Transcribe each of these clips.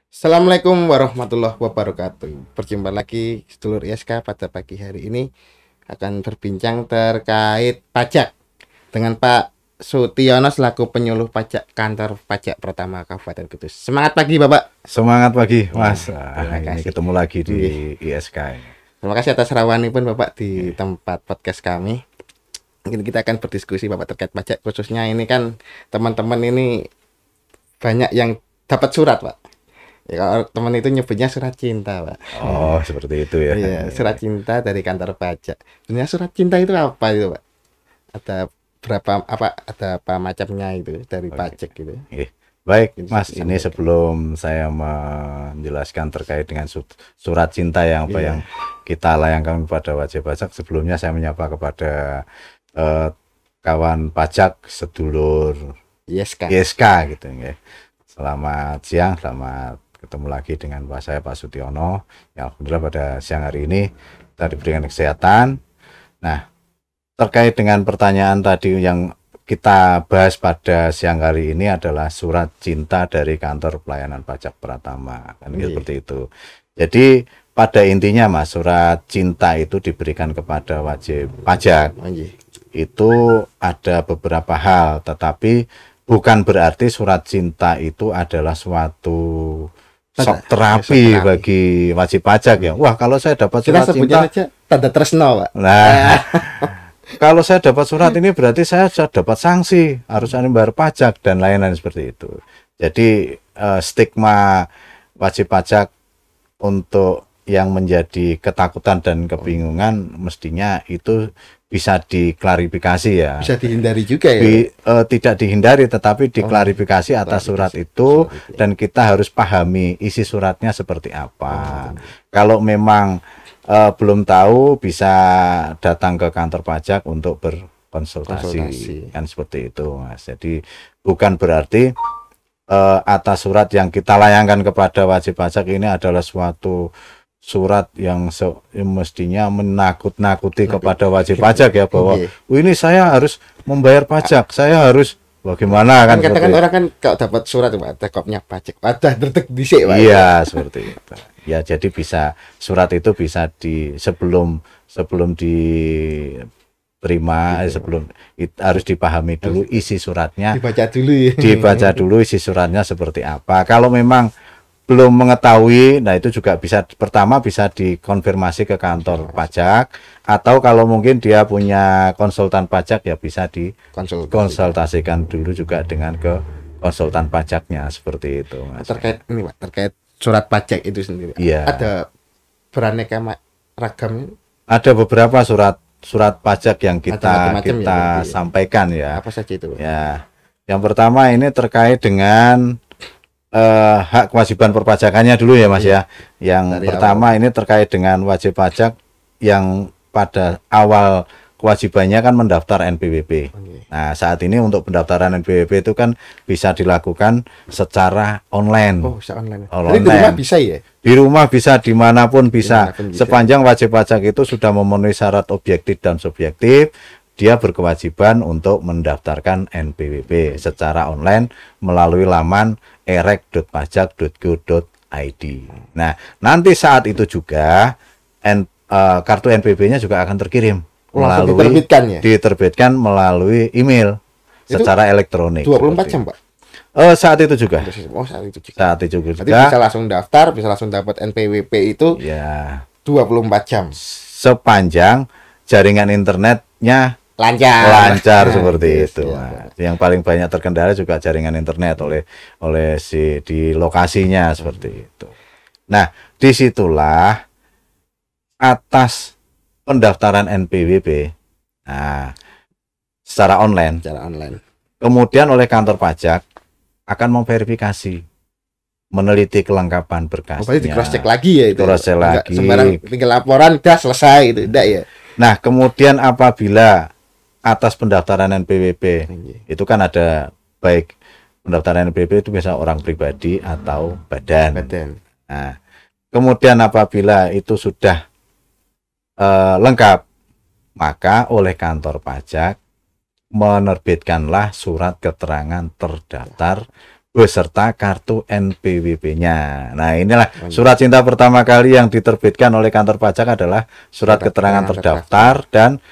Assalamualaikum warahmatullahi wabarakatuh. Berjumpa lagi sedulur ISK pada pagi hari ini akan berbincang terkait pajak dengan Pak Sutiono selaku penyuluh pajak kantor pajak pertama Kabupaten Kudus. Semangat pagi Bapak. Semangat pagi, Ya, Mas. terima Ini kasih. ketemu lagi di Nggih. ISK ini. Terima kasih atas rawani pun Bapak di Oke. tempat podcast kami. Mungkin kita akan berdiskusi Bapak terkait pajak, khususnya ini kan teman-teman ini banyak yang dapat surat Pak. Ya, kalau teman itu nyebutnya surat cinta Pak. Oh, seperti itu ya. Iya, surat cinta dari kantor pajak. Sebenarnya surat cinta itu apa itu, Pak? Ada ada apa macamnya itu dari Oke. pajak gitu. Oke. Baik, Ini Mas. Ini disampaikan. sebelum saya menjelaskan terkait dengan surat cinta Iya, yang kita layangkan kepada wajib pajak, sebelumnya saya menyapa kepada eh, kawan pajak sedulur yes Kak. ISK gitu ya. Selamat siang, selamat ketemu lagi dengan Pak Sutiono. Ya, alhamdulillah pada siang hari ini kita diberikan kesehatan. Nah, terkait dengan pertanyaan tadi yang kita bahas pada siang hari ini adalah surat cinta dari kantor pelayanan pajak Pratama, kan Iya. seperti itu. Jadi pada intinya Mas, surat cinta itu diberikan kepada wajib pajak. Oh, iya. Itu ada beberapa hal, tetapi bukan berarti surat cinta itu adalah suatu shock terapi Terapi. bagi wajib pajak ya. Wah, kalau saya dapat Kita surat sebutnya cinta, saja tanda tresno, Pak. nah, kalau saya dapat surat ini berarti saya sudah dapat sanksi, harus bayar pajak dan lain-lain seperti itu. Jadi stigma wajib pajak untuk yang menjadi ketakutan dan kebingungan mestinya itu bisa diklarifikasi ya. Bisa dihindari juga ya, Pak. Tidak dihindari tetapi diklarifikasi atas surat Klarifikasi. itu, Surat itu. dan kita harus pahami isi suratnya seperti apa. Kalau memang belum tahu, bisa datang ke kantor pajak untuk berkonsultasi. Konsultasi. Kan seperti itu, Mas. Jadi bukan berarti atas surat yang kita layangkan kepada wajib pajak ini adalah suatu surat yang mestinya menakut-nakuti kepada wajib pajak ya, bahwa Iya. ini saya harus membayar pajak, saya harus bagaimana Kan kan katakan seperti orang kan kalau dapat surat Pak, ada kopnya pajak. Wadah detek dhisik, Pak. iya seperti itu ya. Jadi bisa surat itu bisa sebelum sebelum diterima, harus dipahami dulu isi suratnya, Dibaca dulu ya. dibaca dulu isi suratnya seperti apa. Kalau memang belum mengetahui, nah itu juga pertama bisa dikonfirmasi ke kantor pajak, atau kalau mungkin dia punya konsultan pajak ya bisa dikonsultasikan dulu juga dengan ke konsultan pajaknya, seperti itu, Mas. Terkait ini Pak, terkait surat pajak itu sendiri. Iya. Ada beraneka ragam. Ada beberapa surat pajak yang Macam-macam ya, berarti ya. sampaikan ya. Apa saja itu, Pak? Ya, yang pertama ini terkait dengan hak kewajiban perpajakannya dulu ya, Mas ya. Yang Dari pertama ini terkait dengan wajib pajak yang pada awal kewajibannya kan mendaftar NPWP. Oke. Nah, saat ini untuk pendaftaran NPWP itu kan bisa dilakukan secara online. Oh, bisa online. Online. Jadi di rumah bisa ya? Di rumah bisa, dimanapun bisa. Dimanapun bisa. Sepanjang wajib pajak itu sudah memenuhi syarat objektif dan subjektif, dia berkewajiban untuk mendaftarkan NPWP secara online melalui laman erek.pajak.go.id. Nah, nanti saat itu juga kartu NPWP-nya juga akan terkirim Langsung melalui diterbitkan ya? diterbitkan melalui email Itu secara elektronik. 24 jam, Pak. Saat itu juga. Oh, saat itu juga. Saat itu juga. Berarti bisa langsung daftar, bisa langsung dapat NPWP itu Ya, 24 jam. sepanjang jaringan internetnya lancar seperti Yes, itu. ya. Nah, yang paling banyak terkendala juga jaringan internet oleh di lokasinya seperti itu. Nah, disitulah atas pendaftaran NPWP, nah, secara online, Secara online. kemudian oleh kantor pajak akan memverifikasi, meneliti kelengkapan berkasnya. Berarti di cross check lagi ya itu. Cross check Enggak lagi. sembarang tinggal laporan udah selesai itu, enggak ya? Nah, kemudian apabila atas pendaftaran NPWP Iya. itu kan ada baik pendaftaran NPWP itu bisa orang pribadi atau badan. Badan. Nah, kemudian apabila itu sudah lengkap, maka oleh kantor pajak menerbitkanlah surat keterangan terdaftar beserta kartu NPWP-nya. Nah, inilah surat cinta pertama kali yang diterbitkan oleh kantor pajak adalah surat keterangan terdaftar dan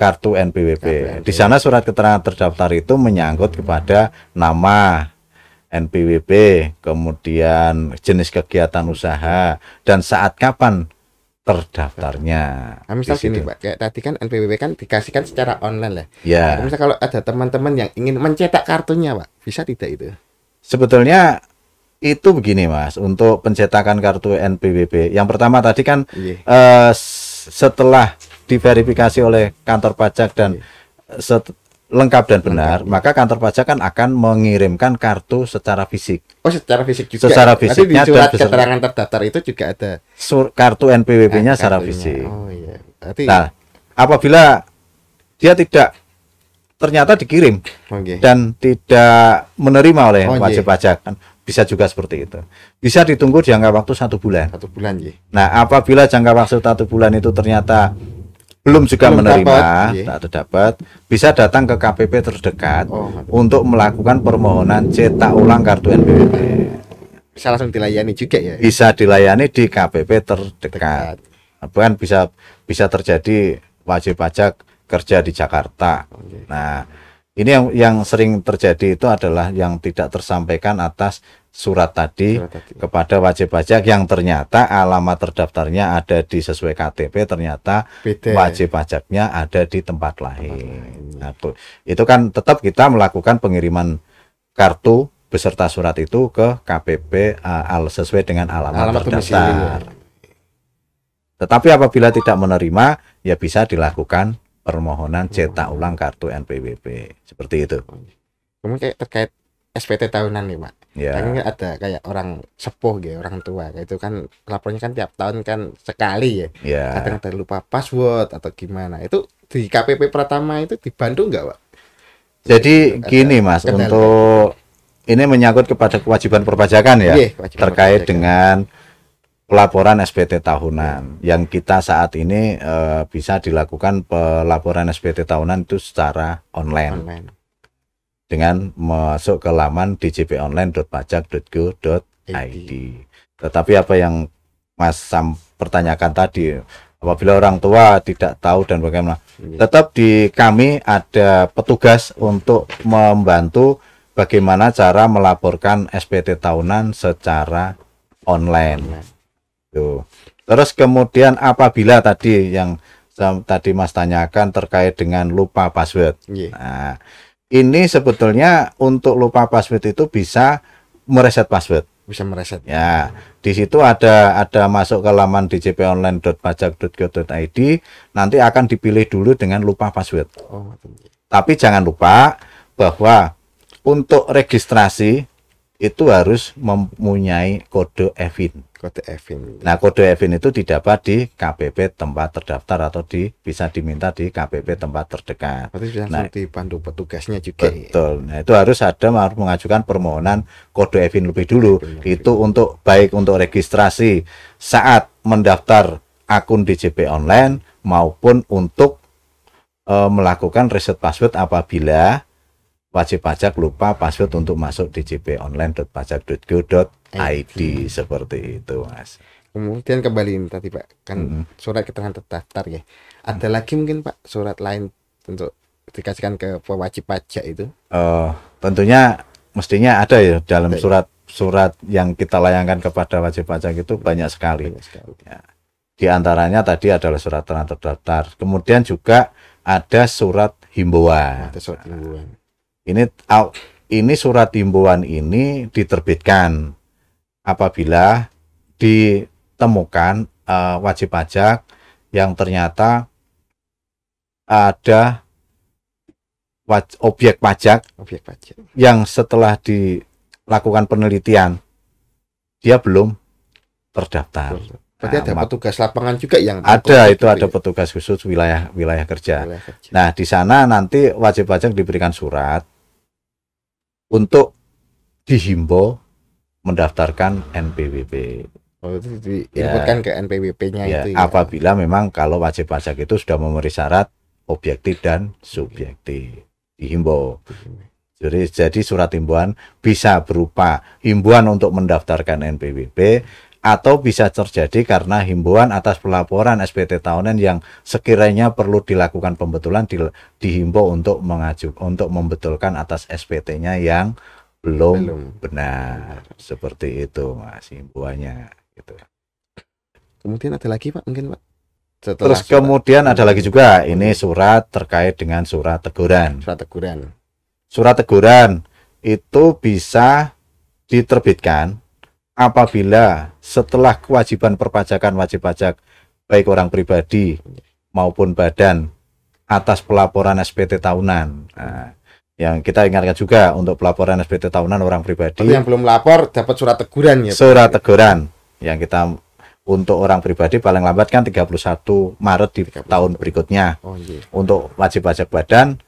kartu NPWP. Di sana surat keterangan terdaftar itu menyangkut kepada nama NPWP, kemudian jenis kegiatan usaha, dan saat kapan terdaftarnya. Nah, misal gini Pak, kayak tadi kan NPWP kan dikasihkan secara online lah. Ya. Nah, misal kalau ada teman-teman yang ingin mencetak kartunya Pak, bisa tidak itu? Sebetulnya itu begini Mas, untuk pencetakan kartu NPWP. Yang pertama tadi kan setelah diverifikasi oleh kantor pajak dan lengkap dan benar, maka kantor pajak kan akan mengirimkan kartu secara fisik. Oh, secara fisik juga. Secara fisiknya di surat keterangan terdaftar itu juga ada kartu NPWP-nya secara fisik. Oh iya. Berarti... Nah, apabila dia tidak ternyata dikirim dan tidak menerima oleh wajib pajak, kan bisa juga seperti itu. Bisa ditunggu jangka waktu 1 bulan. 1 bulan ya. Nah, apabila jangka waktu 1 bulan itu ternyata belum juga menerima, tak dapat, bisa datang ke KPP terdekat untuk melakukan permohonan cetak ulang kartu NPWP. Bisa langsung dilayani juga ya? Bisa dilayani di KPP terdekat. Bahkan bisa terjadi wajib pajak kerja di Jakarta. Nah, ini yang sering terjadi itu adalah yang tidak tersampaikan atas surat tadi kepada wajib pajak yang ternyata alamat terdaftarnya ada di sesuai KTP, ternyata beda, wajib pajaknya ada di tempat lain. Nah, itu kan tetap kita melakukan pengiriman kartu beserta surat itu ke KPP sesuai dengan alamat terdaftar. Tetapi apabila tidak menerima, ya bisa dilakukan permohonan cetak ulang kartu NPWP seperti itu. Kemudian kayak terkait SPT tahunan nih Pak. Ya. Kan ada kayak orang sepuh gitu, orang tua. Kayak itu kan lapornya kan tiap tahun kan sekali ya. Ya. Kadang ada lupa password atau gimana. Itu di KPP Pratama itu dibantu nggak Pak? Jadi gini Mas, untuk ini menyangkut kepada kewajiban perpajakan ya, terkait dengan pelaporan SPT tahunan yang kita saat ini bisa dilakukan pelaporan SPT tahunan itu secara online. Dengan masuk ke laman djponline.pajak.go.id. Tetapi apa yang Mas Sam pertanyakan tadi, apabila orang tua tidak tahu dan bagaimana, tetap di kami ada petugas untuk membantu bagaimana cara melaporkan SPT tahunan secara online. Tuh. Terus kemudian apabila tadi yang tadi Mas tanyakan terkait dengan lupa password. Nah, ini sebetulnya untuk lupa password itu bisa mereset password. Bisa mereset. Ya, di situ ada masuk ke laman djponline.pajak.go.id, nanti akan dipilih dulu dengan lupa password. Tapi jangan lupa bahwa untuk registrasi itu harus mempunyai kode EVIN. Kode EVIN. Nah, kode EVIN itu didapat di KPP tempat terdaftar atau bisa diminta di KPP tempat terdekat. Berarti bisa dibantu petugasnya juga. Betul. Nah, itu harus mengajukan permohonan kode EVIN lebih dulu. Itu untuk baik untuk registrasi saat mendaftar akun DJP online maupun untuk melakukan reset password apabila wajib pajak lupa password untuk masuk djponline.pajak.go.id seperti itu Mas. Kemudian kembali tadi Pak, kan surat keterangan terdaftar ya. Ada lagi mungkin Pak surat lain untuk dikasihkan ke wajib pajak itu? Tentunya mestinya ada ya dalam surat yang kita layangkan kepada wajib pajak itu banyak sekali. Ya. Di antaranya tadi adalah surat keterangan terdaftar. Kemudian juga ada surat himbauan. Ada surat himbauan. Ini surat himbauan ini diterbitkan apabila ditemukan wajib pajak yang ternyata ada objek pajak yang setelah dilakukan penelitian dia belum terdaftar. Berarti ada petugas lapangan juga yang ada itu ada petugas khusus wilayah kerja. Nah, di sana nanti wajib pajak diberikan surat untuk dihimbau mendaftarkan NPWP. Oh, itu diinputkan ke NPWP-nya itu ya. Apabila memang kalau wajib pajak itu sudah memenuhi syarat objektif dan subjektif, dihimbau. Jadi surat himbauan bisa berupa himbauan untuk mendaftarkan NPWP, atau bisa terjadi karena himbauan atas pelaporan SPT tahunan yang sekiranya perlu dilakukan pembetulan, dihimbau untuk untuk membetulkan atas SPT-nya yang belum benar. Seperti itu Mas himbauannya gitu. Kemudian ada lagi Pak, mungkin Pak. Terus kemudian ada lagi juga ini surat terkait dengan surat teguran. Surat teguran itu bisa diterbitkan apabila setelah kewajiban perpajakan wajib pajak baik orang pribadi maupun badan atas pelaporan SPT tahunan. Nah, yang kita ingatkan juga untuk pelaporan SPT tahunan orang pribadi. Yang belum lapor dapat surat teguran ya. Surat teguran yang kita untuk orang pribadi paling lambat kan 31 Maret di tahun berikutnya. Untuk wajib pajak badan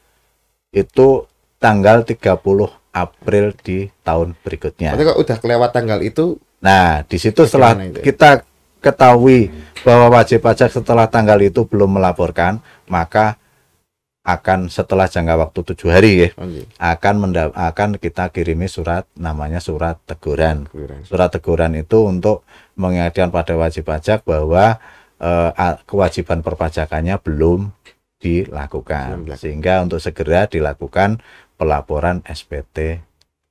itu tanggal 30 April di tahun berikutnya. Berarti kok udah kelewat tanggal itu. Nah, di situ setelah kita ketahui bahwa wajib pajak setelah tanggal itu belum melaporkan, maka akan setelah jangka waktu 7 hari ya, akan kita kirimi surat namanya surat teguran. Surat teguran itu untuk mengingatkan pada wajib pajak bahwa kewajiban perpajakannya belum dilakukan, sehingga untuk segera dilakukan pelaporan SPT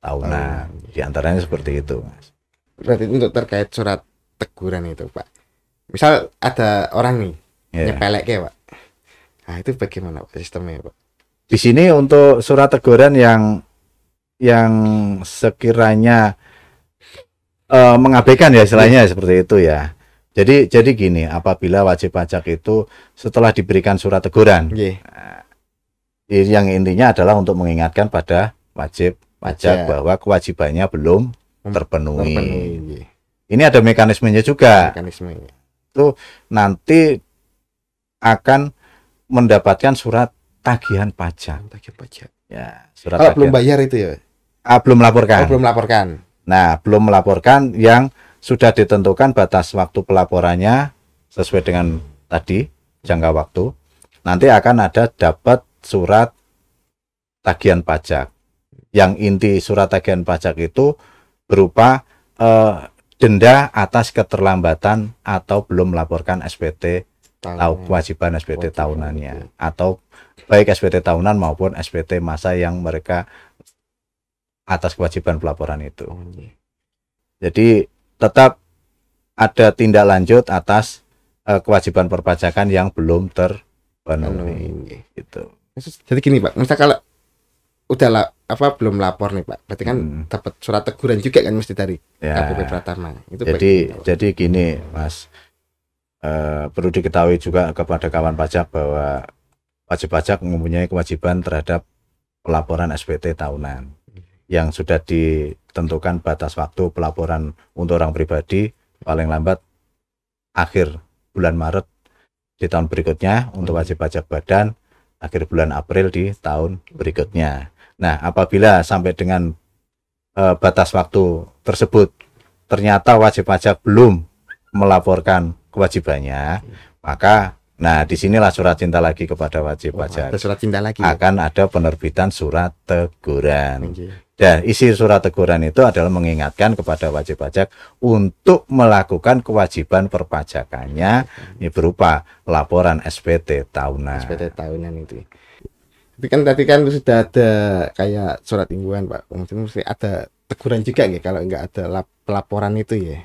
tahunan. Di antaranya seperti itu, Mas. Berarti untuk terkait surat teguran itu, Pak. Misal ada orang nih nyepelek ya, Pak. Nah, itu bagaimana Pak sistemnya, Pak? Di sini untuk surat teguran yang sekiranya mengabaikan ya istilahnya seperti itu ya. Jadi gini, apabila wajib pajak itu setelah diberikan surat teguran, yang intinya adalah untuk mengingatkan pada wajib pajak bahwa kewajibannya belum terpenuhi. Ini ada mekanismenya juga. Itu nanti akan mendapatkan surat tagihan pajak. Ya, surat tagihan. Belum bayar itu ya? Belum melaporkan. Belum melaporkan. Nah, belum melaporkan yang sudah ditentukan batas waktu pelaporannya sesuai dengan tadi jangka waktu. Nanti akan ada dapat surat tagihan pajak. Yang inti surat tagihan pajak itu berupa denda atas keterlambatan atau belum melaporkan SPT kewajiban SPT tahunannya, atau baik SPT tahunan maupun SPT masa yang mereka atas kewajiban pelaporan itu. Jadi tetap ada tindak lanjut atas kewajiban perpajakan yang belum terpenuhi. Gitu. Jadi gini Pak, misal kalau udah belum lapor nih Pak, berarti kan dapat surat teguran juga kan mesti dari KPP Pratama. Itu jadi gini Mas. Perlu diketahui juga kepada kawan pajak bahwa wajib pajak mempunyai kewajiban terhadap pelaporan SPT tahunan yang sudah ditentukan batas waktu pelaporan untuk orang pribadi paling lambat akhir bulan Maret di tahun berikutnya, untuk wajib pajak badan akhir bulan April di tahun berikutnya. Nah, apabila sampai dengan batas waktu tersebut ternyata wajib pajak belum melaporkan kewajibannya, maka disinilah surat cinta lagi kepada wajib pajak. Surat cinta lagi. Akan ada penerbitan surat teguran. Dan isi surat teguran itu adalah mengingatkan kepada wajib pajak untuk melakukan kewajiban perpajakannya berupa laporan SPT tahunan. SPT tahunan itu. Tapi kan tadi kan sudah ada kayak surat himbauan Pak. Mesti ada teguran juga ya kalau nggak ada pelaporan itu ya.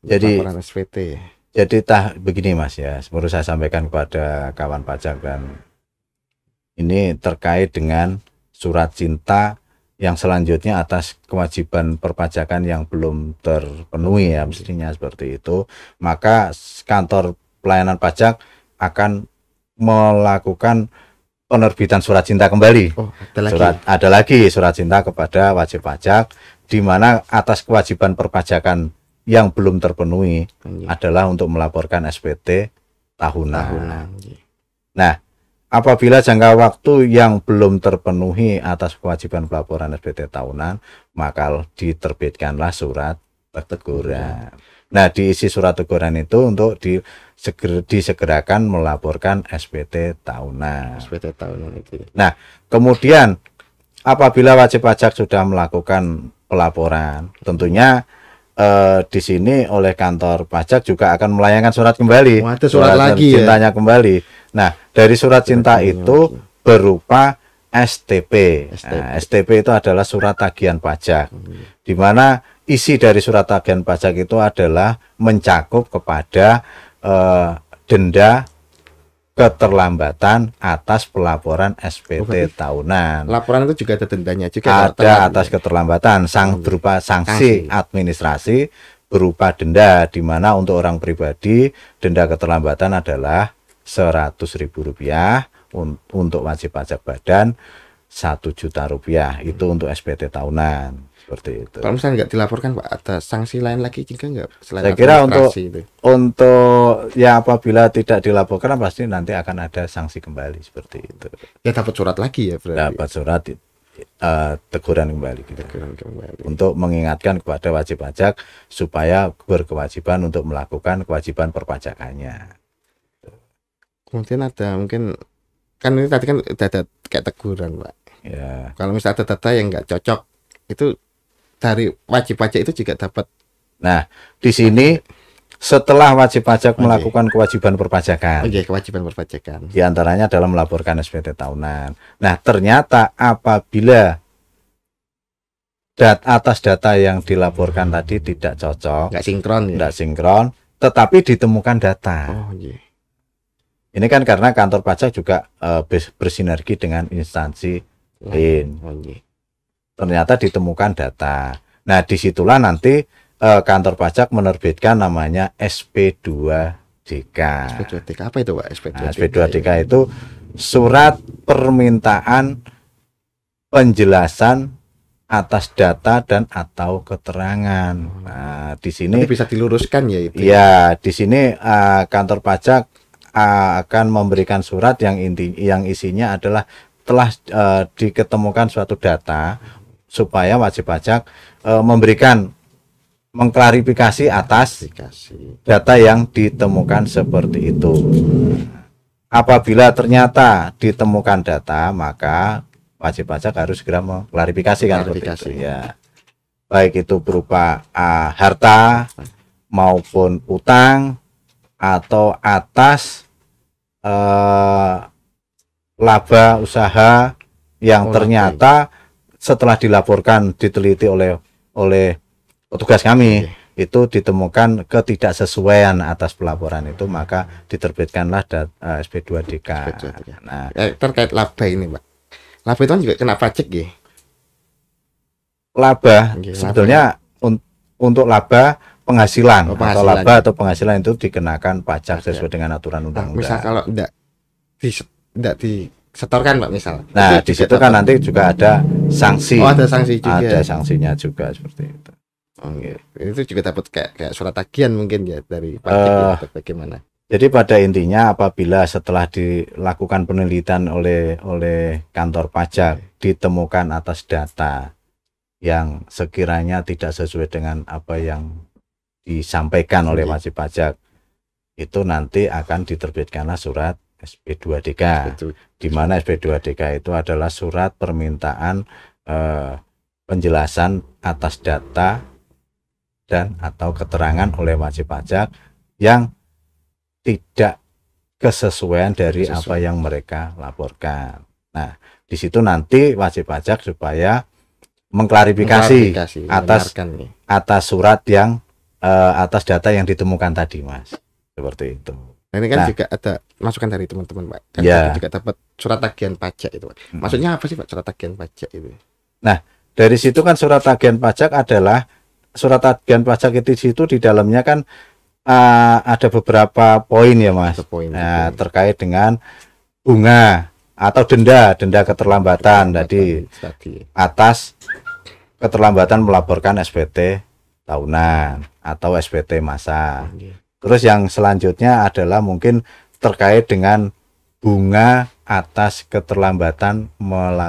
Jadi laporan SPT ya. Jadi begini Mas ya, perlu saya sampaikan kepada kawan pajak, dan ini terkait dengan surat cinta yang selanjutnya atas kewajiban perpajakan yang belum terpenuhi ya, mestinya seperti itu. Maka kantor pelayanan pajak akan melakukan penerbitan surat cinta kembali. Ada lagi surat cinta kepada wajib pajak, di mana atas kewajiban perpajakan yang belum terpenuhi adalah untuk melaporkan SPT tahunan. Nah, apabila jangka waktu yang belum terpenuhi atas kewajiban pelaporan SPT tahunan, maka diterbitkanlah surat teguran. Nah, diisi surat teguran itu untuk disegerakan melaporkan SPT tahunan. SPT tahunan itu. Nah, kemudian apabila wajib pajak sudah melakukan pelaporan, tentunya di sini oleh kantor pajak juga akan melayangkan surat kembali. Wah, ada surat lagi ya? cintanya kembali. Nah, dari surat cinta Surat itu lagi. berupa STP. STP. Nah, STP itu adalah surat tagihan pajak. Di mana isi dari surat tagihan pajak itu adalah mencakup kepada denda keterlambatan atas pelaporan SPT tahunan. Laporan itu juga ada dendanya juga. Ada atas keterlambatan, berupa sanksi administrasi berupa denda, di mana untuk orang pribadi denda keterlambatan adalah Rp100.000, untuk wajib pajak badan Rp1.000.000, itu untuk SPT tahunan. Seperti itu. Kalau misalnya nggak dilaporkan Pak, ada sanksi lain lagi juga nggak? Saya kira untuk ya apabila tidak dilaporkan pasti nanti akan ada sanksi kembali seperti itu. Ya dapat surat lagi ya berarti. Dapat surat teguran kembali, gitu. Teguran kembali. Untuk mengingatkan kepada wajib pajak supaya berkewajiban untuk melakukan kewajiban perpajakannya. Kemudian ada mungkin kan ini tadi kan udah ada kayak teguran Pak. Ya. Kalau misalnya ada data yang nggak cocok itu dari wajib pajak itu juga dapat. Nah, di sini setelah wajib pajak melakukan kewajiban perpajakan. Kewajiban perpajakan. Di antaranya adalah melaporkan SPT tahunan. Nah, ternyata apabila atas data yang dilaporkan tadi tidak cocok, nggak sinkron ya? Nggak sinkron, tetapi ditemukan data. Oh, iya. Ini kan karena kantor pajak juga bersinergi dengan instansi lain. Oh, iya. Ternyata ditemukan data. Nah, disitulah nanti kantor pajak menerbitkan namanya SP2DK. SP2DK apa itu Pak? SP2DK, nah, SP2DK itu surat permintaan penjelasan atas data dan atau keterangan. Nah, di sini bisa diluruskan ya itu. Ya, di sini kantor pajak akan memberikan surat yang isinya adalah telah diketemukan suatu data, supaya wajib pajak mengklarifikasi atas data yang ditemukan seperti itu. Apabila ternyata ditemukan data, maka wajib pajak harus segera mengklarifikasikan seperti itu, ya. Baik itu berupa harta maupun utang atau atas laba usaha yang ternyata setelah dilaporkan, diteliti oleh petugas kami, itu ditemukan ketidaksesuaian atas pelaporan itu, maka diterbitkanlah SP2DK. Nah, terkait laba ini Pak, laba itu kan juga kena pajak ya? Laba sebetulnya untuk laba penghasilan, atau laba atau penghasilan itu dikenakan pajak sesuai dengan aturan undang-undang. Misal kalau tidak disetorkan Pak misal. Nah, di situ kan nanti juga ada sanksi. Oh, ada sanksi juga. Ada sanksinya juga seperti itu. Itu juga dapat kayak surat tagihan mungkin ya dari pajak, atau bagaimana? Jadi pada intinya apabila setelah dilakukan penelitian oleh kantor pajak ditemukan atas data yang sekiranya tidak sesuai dengan apa yang disampaikan oleh wajib pajak, itu nanti akan diterbitkanlah surat SP2DK, di mana SP2DK itu adalah surat permintaan penjelasan atas data dan atau keterangan oleh wajib pajak yang tidak kesesuaian dari apa yang mereka laporkan. Nah, di situ nanti wajib pajak supaya mengklarifikasi atas surat yang atas data yang ditemukan tadi, Mas. Seperti itu. Nah, ini kan juga ada masukan dari teman-teman Pak. Kan juga dapat surat tagihan pajak itu Pak. Maksudnya apa sih Pak surat tagihan pajak itu? Nah, dari situ kan surat tagihan pajak adalah surat tagihan pajak itu di dalamnya kan ada beberapa poin ya Mas. Nah, terkait dengan bunga atau denda keterlambatan tadi atas keterlambatan melaporkan SPT tahunan atau SPT masa. Terus yang selanjutnya adalah mungkin terkait dengan bunga atas keterlambatan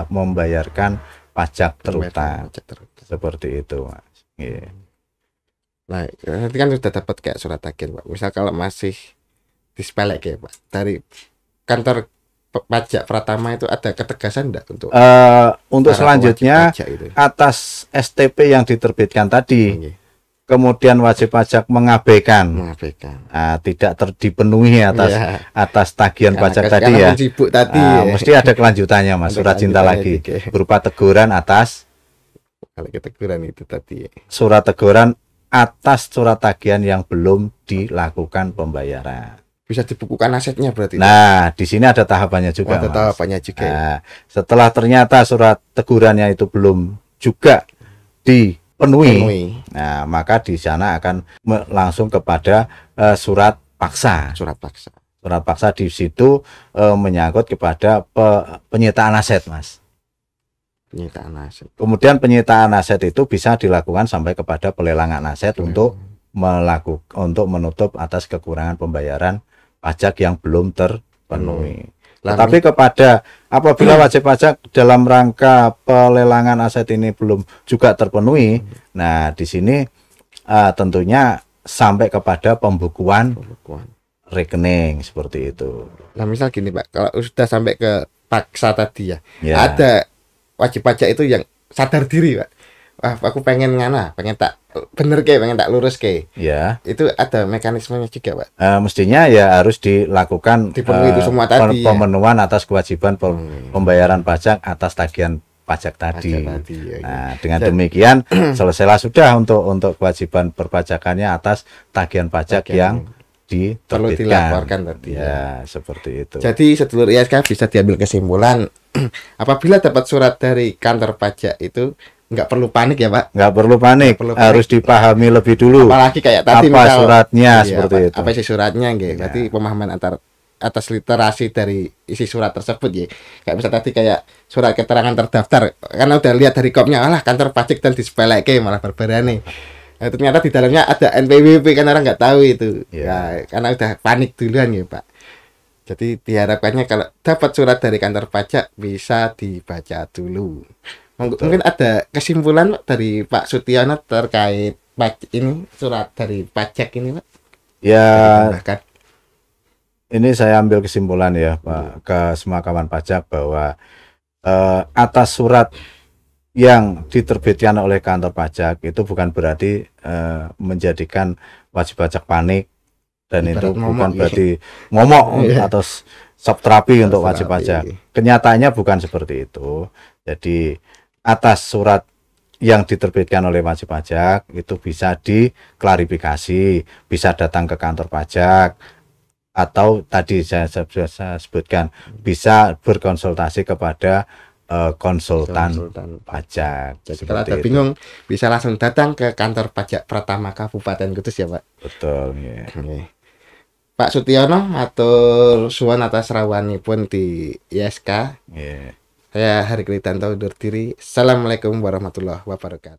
membayarkan pajak terutang. Seperti itu, Mas. Yeah. Nah, nanti kan sudah dapat kayak surat tagihan, Pak. Misal kalau masih disepelek ya, Pak, dari kantor pajak Pratama itu ada ketegasan enggak untuk Untuk para selanjutnya pewajib pajak itu? atas STP yang diterbitkan tadi, Nggih, kemudian wajib pajak mengabaikan, mengabaikan. tidak dipenuhi atas Iya. tagihan pajak tadi Karena ya. sibuk tadi ya. Mesti ada kelanjutannya Mas, Ada surat cinta kelanjutannya lagi juga. berupa teguran atas Kalau keteguran itu tadi ya. surat teguran atas surat tagihan yang belum dilakukan pembayaran. Bisa dibukukan asetnya berarti. Nah, di sini ada tahapannya juga, ada Mas. tahapannya juga. Ya. Nah, setelah ternyata surat tegurannya itu belum juga dipenuhi, nah maka di sana akan langsung kepada surat paksa. Surat paksa. Surat paksa di situ menyangkut kepada penyitaan aset, Mas. Penyitaan aset. Kemudian penyitaan aset itu bisa dilakukan sampai kepada pelelangan aset untuk menutup atas kekurangan pembayaran pajak yang belum terpenuhi. Tetapi kepada apabila wajib pajak dalam rangka pelelangan aset ini belum juga terpenuhi, nah di sini tentunya sampai kepada pembukuan rekening seperti itu. Nah misal gini Pak, kalau sudah sampai ke paksa tadi ya. Ya. Ada wajib pajak itu yang sadar diri Pak. Wah, aku pengen pengen tak bener pengen tak lurus Ya. Itu ada mekanismenya juga Pak. Mestinya ya harus dilakukan Dipenuhi itu semua tadi pemenuhan atas kewajiban pembayaran pajak atas tagihan pajak tadi. Ya. Nah, dengan demikian selesailah sudah untuk kewajiban perpajakannya atas tagihan pajak yang diterbitkan. Perlu dilaporkan tadi. Ya, seperti itu. Jadi sedulur ISK bisa diambil kesimpulan apabila dapat surat dari kantor pajak itu nggak perlu panik ya Pak. Nggak perlu panik, harus dipahami lebih dulu. Apalagi kayak tadi apa suratnya seperti itu. Apa isi suratnya nggih. Berarti pemahaman atas literasi dari isi surat tersebut ya. Kayak bisa tadi kayak surat keterangan terdaftar karena udah lihat dari kopnya kantor pajak dan disepeleke malah barbarane. Nah, ternyata di dalamnya ada NPWP kan orang nggak tahu itu. Ya, karena udah panik duluan ya Pak. Jadi diharapkannya kalau dapat surat dari kantor pajak bisa dibaca dulu. Mungkin ada kesimpulan Pak, dari Pak Sutiono terkait ini surat dari pajak ini Pak? Ya, ini saya ambil kesimpulan ya Pak ke semua kawan pajak bahwa atas surat yang diterbitkan oleh kantor pajak itu bukan berarti menjadikan wajib pajak panik, dan itu bukan berarti ngomong atau soft terapi untuk wajib pajak. Kenyataannya bukan seperti itu. Jadi atas surat yang diterbitkan oleh wajib pajak itu bisa diklarifikasi, bisa datang ke kantor pajak, atau tadi saya sebutkan bisa berkonsultasi kepada konsultan pajak. Jadi kalau ada bingung bisa langsung datang ke kantor pajak Pratama Kabupaten Kudus ya Pak. Betul ya. Pak Sutiono matur suwun atas rawuhanipun di ISK. Saya Hari Kritanto undur diri. Assalamualaikum warahmatullahi wabarakatuh.